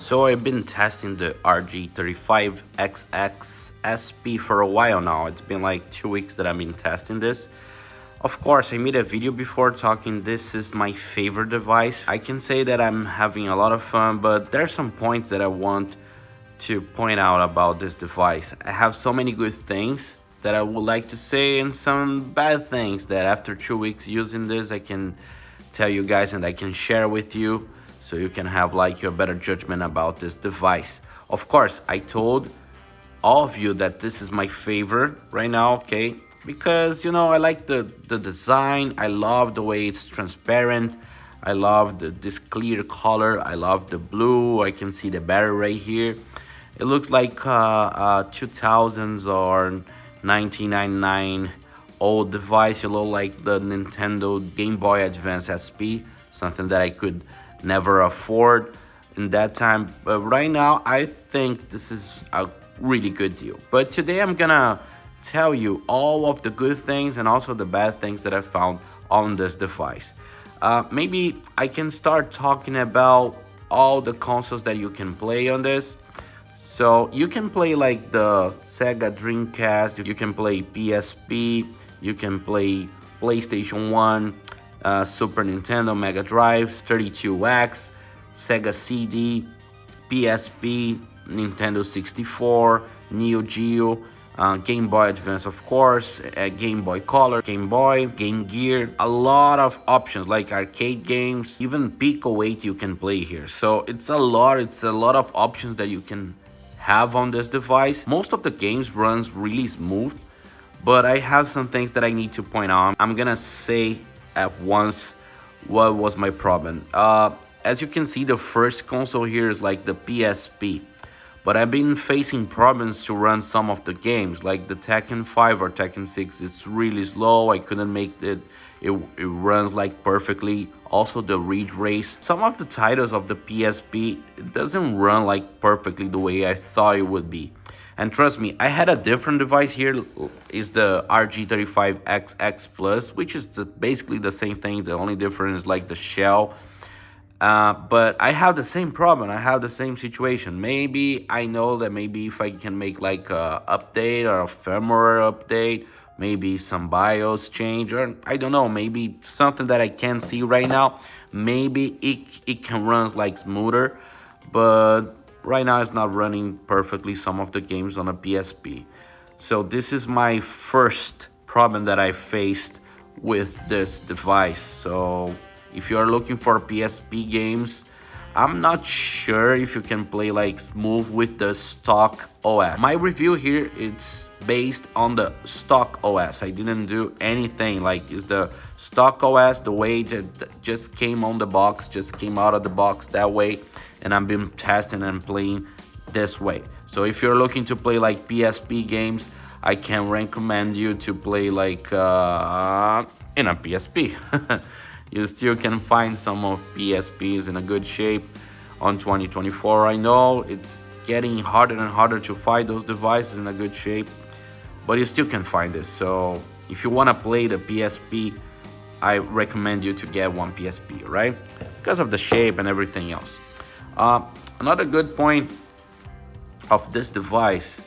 So I've been testing the RG35XXSP for a while now. It's been like 2 weeks that I've been testing this. Of course, I made a video before talking this is my favorite device. I can say that I'm having a lot of fun, but there's some points that I want to point out about this device. I have so many good things that I would like to say and some bad things that after 2 weeks using this I can tell you guys and I can share with you so you can have like your better judgment about this device. Of course, I told all of you that this is my favorite right now, okay? Because I like the design. I love the way it's transparent. I love this clear color. I love the blue. I can see the battery right here. It looks like 2000s or 1999 old device, like the Nintendo Game Boy Advance SP, something that I could never afford in that time. But right now I think this is a really good deal. But today I'm gonna tell you all of the good things and also the bad things that I found on this device. Maybe I can start talking about all the consoles that you can play on this. So you can play like the Sega Dreamcast, you can play PSP, you can play PlayStation 1, Super Nintendo, Mega Drive, 32X, Sega CD, PSP, Nintendo 64, Neo Geo, Game Boy Advance, of course, Game Boy Color, Game Boy, Game Gear, a lot of options like arcade games, even Pico 8 you can play here. So it's a lot of options that you can have on this device. Most of the games runs really smooth, but I have some things that I need to point out. I'm gonna say at once what was my problem. As you can see, the first console here is like the PSP, but I've been facing problems to run some of the games like the Tekken 5 or Tekken 6. It's really slow. I couldn't make it runs like perfectly. Also the Ridge Race, some of the titles of the PSP, it doesn't run like perfectly the way I thought it would be. And trust me, I had a different device here, is the RG35XX Plus, which is basically the same thing. The only difference is like the shell. But I have the same problem. I have the same situation. Maybe I know that maybe if I can make like a update or a firmware update, maybe some BIOS change, or I don't know, maybe something that I can't see right now, maybe it can run like smoother. But right now it's not running perfectly some of the games on a PSP. So this is my first problem that I faced with this device. So if you are looking for PSP games, I'm not sure if you can play like smooth with the stock OS. My review here, it's based on the stock OS. I didn't do anything, like it's the stock OS, the way that just came on the box, just came out of the box that way, and I've been testing and playing this way. So if you're looking to play like PSP games, I can recommend you to play like in a PSP. You still can find some of PSPs in a good shape on 2024. I know it's getting harder and harder to find those devices in a good shape, but you still can find this. So if you want to play the PSP, I recommend you to get one PSP, right? Because of the shape and everything else. Another good point of this device,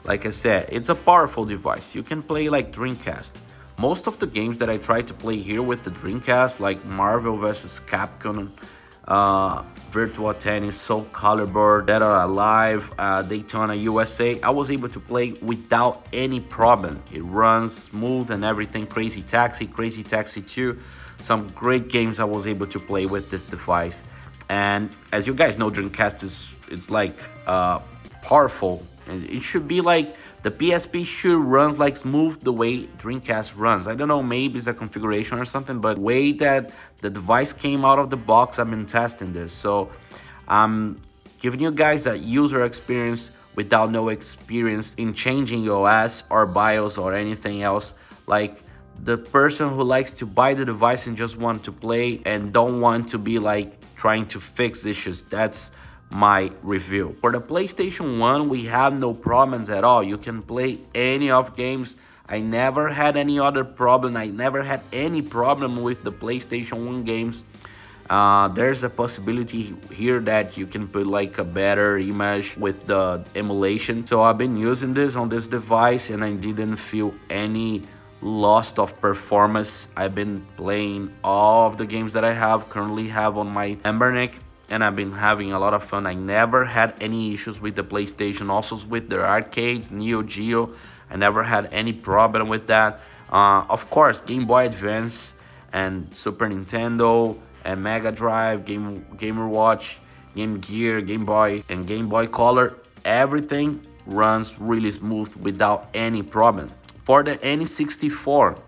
like I said, it's a powerful device. You can play like Dreamcast. Most of the games that I tried to play here with the Dreamcast, like Marvel vs. Capcom, Virtua Tennis, Soul Calibur, Dead or Alive, Daytona USA, I was able to play without any problem. It runs smooth and everything. Crazy Taxi 2, some great games I was able to play with this device. And as you guys know, Dreamcast it's like powerful, and it should be like the PSP should run like smooth the way Dreamcast runs. I don't know, maybe it's a configuration or something, but the way that the device came out of the box, I've been testing this. So I'm giving you guys a user experience without no experience in changing OS or BIOS or anything else. Like the person who likes to buy the device and just want to play and don't want to be like trying to fix issues. That's my review. For the PlayStation 1, we have no problems at all. You can play any of games. I never had any other problem. I never had any problem with the PlayStation 1 games. There's a possibility here that you can put like a better image with the emulation. So I've been using this on this device and I didn't feel any loss of performance. I've been playing all of the games that I currently have on my Anbernic, and I've been having a lot of fun. I never had any issues with the PlayStation, also with the arcades, Neo Geo. I never had any problem with that. Of course, Game Boy Advance and Super Nintendo and Mega Drive, Gamer Watch, Game Gear, Game Boy, and Game Boy Color, everything runs really smooth without any problem. For the N64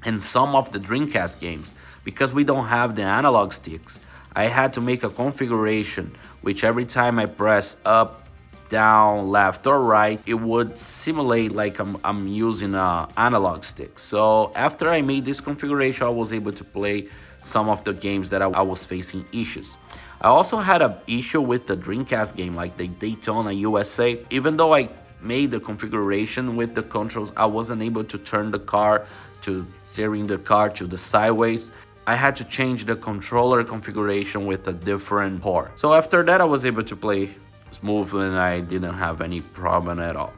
and some of the Dreamcast games, because we don't have the analog sticks, I had to make a configuration which every time I press up, down, left, or right, it would simulate like I'm using an analog stick. So after I made this configuration, I was able to play some of the games that I was facing issues. I also had an issue with the Dreamcast game, like the Daytona USA. Even though I made the configuration with the controls, I wasn't able to turn the car, to steering the car to the sideways. I had to change the controller configuration with a different port. So after that, I was able to play smoothly and I didn't have any problem at all.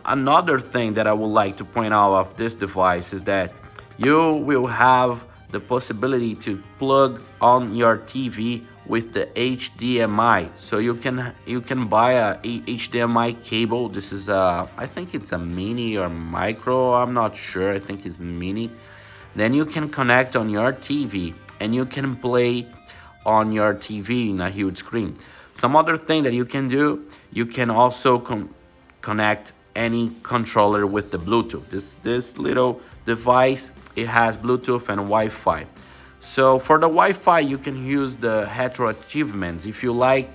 Another thing that I would like to point out of this device is that you will have the possibility to plug on your TV with the HDMI. So you can buy a HDMI cable. This is I think it's a mini or micro, I'm not sure, I think it's mini. Then you can connect on your TV and you can play on your TV in a huge screen. Some other thing that you can do, you can also connect any controller with the Bluetooth. This little device, it has Bluetooth and Wi-Fi. So for the Wi-Fi, you can use the retro achievements. If you like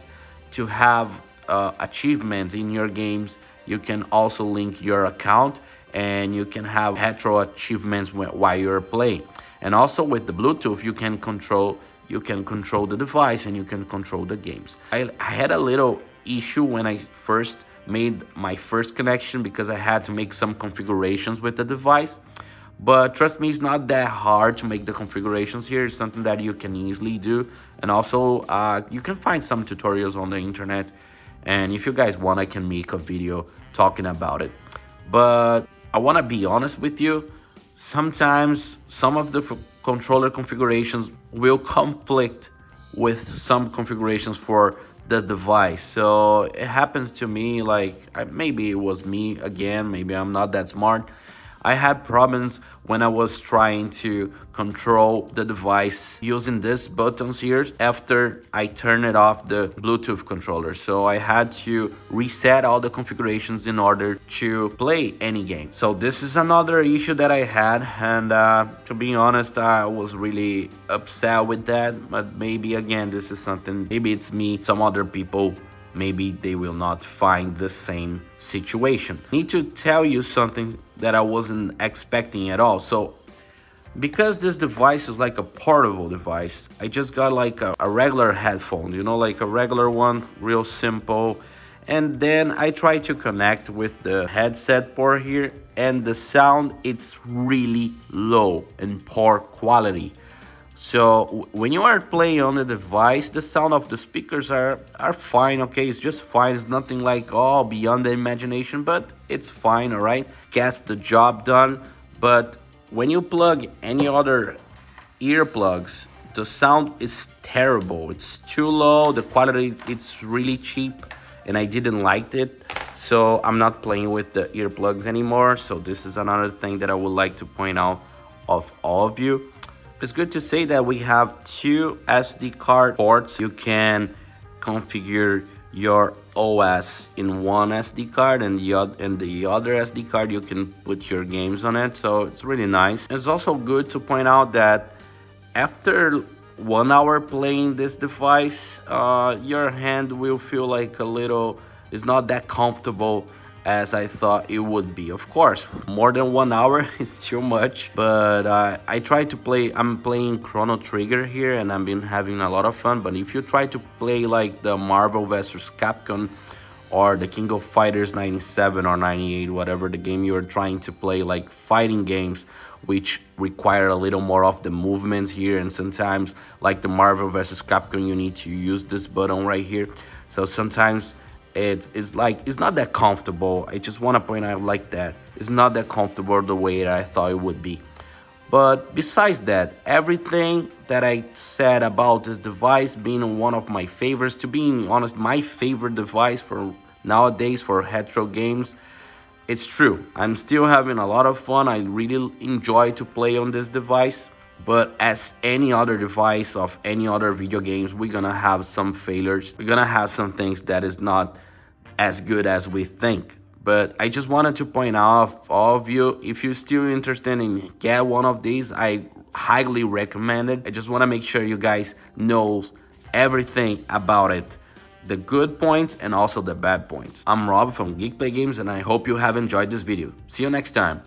to have achievements in your games, you can also link your account and you can have retro achievements while you're playing. And also with the Bluetooth, you can control the device and you can control the games. I had a little issue when I first made my first connection because I had to make some configurations with the device. But trust me, it's not that hard to make the configurations here. It's something that you can easily do. And also, you can find some tutorials on the internet. And if you guys want, I can make a video talking about it. But I want to be honest with you. Sometimes some of the controller configurations will conflict with some configurations for the device. So it happens to me, like maybe it was me again, maybe I'm not that smart. I had problems when I was trying to control the device using these buttons here after I turned it off the Bluetooth controller. So I had to reset all the configurations in order to play any game. So this is another issue that I had, and to be honest, I was really upset with that. But maybe again, this is something, maybe it's me, some other people, maybe they will not find the same situation. I need to tell you something that I wasn't expecting at all. So because this device is like a portable device, I just got like a regular headphone, you know, like a regular one, real simple. And then I tried to connect with the headset port here, and the sound, it's really low and poor quality. So when you are playing on the device, the sound of the speakers are fine, okay? It's just fine. It's nothing like, oh, beyond the imagination, but it's fine, all right? Gets the job done. But when you plug any other earplugs, the sound is terrible. It's too low. The quality, it's really cheap, and I didn't like it. So I'm not playing with the earplugs anymore. So this is another thing that I would like to point out of all of you. It's good to say that we have two SD card ports. You can configure your OS in one SD card, and the other SD card you can put your games on it. So it's really nice. It's also good to point out that after 1 hour playing this device, your hand will feel like a little, it's not that comfortable as I thought it would be. Of course, more than 1 hour is too much, but I try to play, I'm playing Chrono Trigger here and I've been having a lot of fun. But if you try to play like the Marvel vs. Capcom or the King of Fighters 97 or 98, whatever the game you're trying to play, like fighting games, which require a little more of the movements here, and sometimes like the Marvel vs. Capcom, you need to use this button right here. So sometimes it's like it's not that comfortable. I just want to point out like that it's not that comfortable the way that I thought it would be. But besides that, everything that I said about this device being one of my favorites, to being honest, my favorite device for nowadays for retro games, it's true. I'm still having a lot of fun. I really enjoy to play on this device. But as any other device of any other video games, we're gonna have some failures. We're gonna have some things that is not as good as we think. But I just wanted to point out all of you, if you're still interested in get one of these, I highly recommend it. I just want to make sure you guys know everything about it, the good points and also the bad points. I'm Rob from Geek Play Games, and I hope you have enjoyed this video. See you next time.